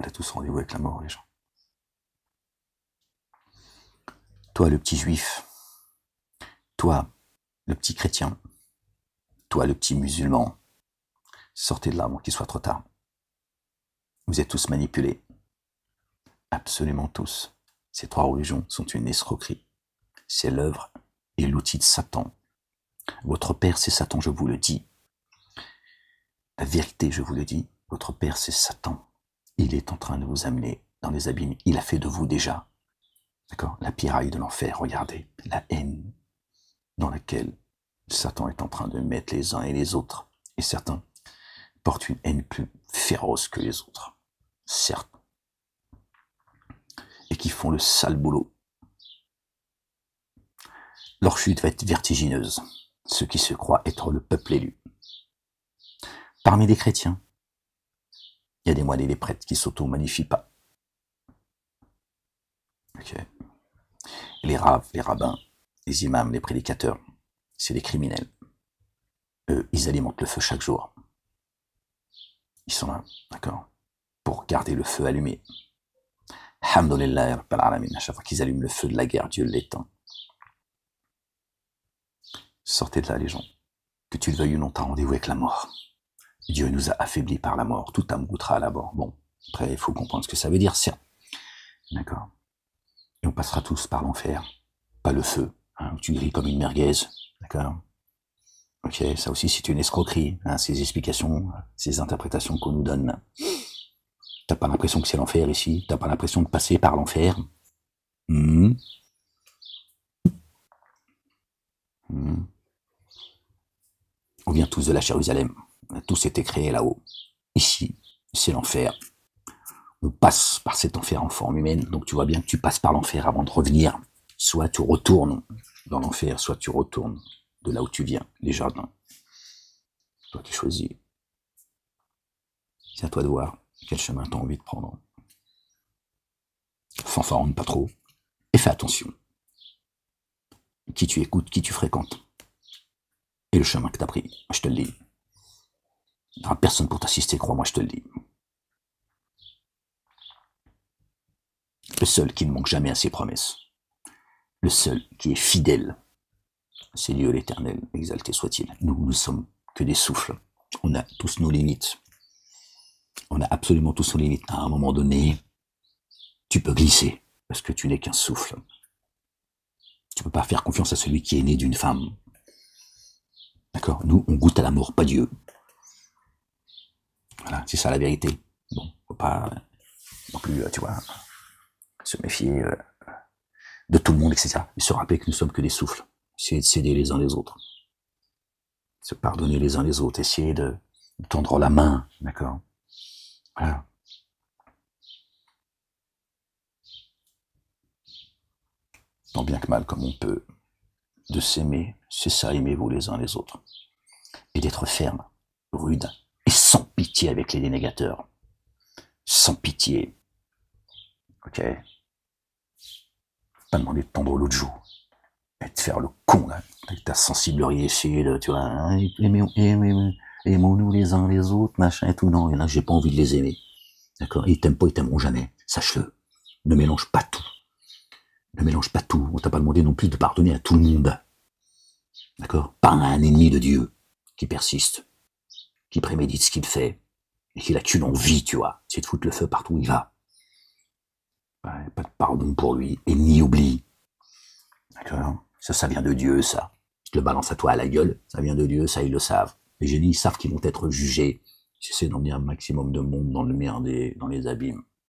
a tous rendez-vous avec la mort, les gens. Toi, le petit juif, toi, le petit chrétien, toi, le petit musulman, sortez de là avant qu'il soit trop tard. Vous êtes tous manipulés. Absolument tous. Ces trois religions sont une escroquerie. C'est l'œuvre et l'outil de Satan. Votre père, c'est Satan, je vous le dis. La vérité, je vous le dis, votre père, c'est Satan. Il est en train de vous amener dans les abîmes. Il a fait de vous déjà. D'accord? La piraille de l'enfer, regardez. La haine dans laquelle Satan est en train de mettre les uns et les autres. Et certains portent une haine plus féroce que les autres. Certes. Et qui font le sale boulot. Leur chute va être vertigineuse. Ceux qui se croient être le peuple élu. Parmi les chrétiens, il y a des moines et des prêtres qui s'auto-magnifient pas. Okay. Les raves, les rabbins, les imams, les prédicateurs, c'est des criminels. Eux, ils alimentent le feu chaque jour. Ils sont là, d'accord, pour garder le feu allumé. Alhamdulillah, Rabbil Alamin, à chaque fois qu'ils allument le feu de la guerre, Dieu l'éteint. Sortez de là, les gens. Que tu le veuilles ou non, t'as rendez-vous avec la mort. Dieu nous a affaiblis par la mort. Tout âme goûtera à la mort. Bon, après, il faut comprendre ce que ça veut dire, certes. D'accord. Et on passera tous par l'enfer. Pas le feu, hein, où tu grilles comme une merguez. D'accord. Ok, ça aussi, c'est une escroquerie. Hein, ces explications, ces interprétations qu'on nous donne. T'as pas l'impression que c'est l'enfer ici. T'as pas l'impression de passer par l'enfer. On vient tous de la Jérusalem. On a tous été créés là-haut. Ici, c'est l'enfer. On passe par cet enfer en forme humaine. Donc tu vois bien que tu passes par l'enfer avant de revenir. Soit tu retournes dans l'enfer, soit tu retournes de là où tu viens, les jardins. Toi qui choisis. C'est à toi de voir quel chemin tu as envie de prendre. Fanfaronne pas trop. Et fais attention. Qui tu écoutes, qui tu fréquentes. Et le chemin que tu as pris, je te le dis. Il n'y aura personne pour t'assister, crois-moi, je te le dis. Le seul qui ne manque jamais à ses promesses. Le seul qui est fidèle. C'est Dieu l'Éternel, exalté soit-il. Nous ne sommes que des souffles. On a tous nos limites. On a absolument tous nos limites. À un moment donné, tu peux glisser, parce que tu n'es qu'un souffle. Tu peux pas faire confiance à celui qui est né d'une femme. D'accord? Nous, on goûte à la mort, pas Dieu. Voilà, c'est ça la vérité. Bon, faut pas non plus, tu vois, se méfier de tout le monde, etc. Et se rappeler que nous sommes que des souffles. Essayer de s'aider les uns les autres. Se pardonner les uns les autres. Essayer de tendre la main, d'accord? Voilà. Tant bien que mal comme on peut, de s'aimer, c'est ça, aimez-vous les uns les autres. Et d'être ferme, rude, et sans pitié avec les dénégateurs. Sans pitié. Ok? Pas demander de tendre l'autre joue. Et de faire le con, là, avec ta sensiblerie, essayer de, tu vois, hein, aimons-nous les uns les autres, machin et tout. Non, il y en a, j'ai pas envie de les aimer. D'accord? Ils t'aiment pas, ils t'aimeront jamais. Sache-le. Ne mélange pas tout. Ne mélange pas tout. On t'a pas demandé non plus de pardonner à tout le monde. D'accord? Pas à un ennemi de Dieu qui persiste, qui prémédite ce qu'il fait, et qu'il a qu'une envie, tu vois, c'est de foutre le feu partout où il va. Ouais, pas de pardon pour lui, et ni oubli. D'accord? Ça vient de Dieu, ça. Je te le balance à toi à la gueule, ça vient de Dieu, ça, ils le savent. Les génies, ils savent qu'ils vont être jugés. J'essaie d'emmener un maximum de monde dans le merdier, dans les abîmes.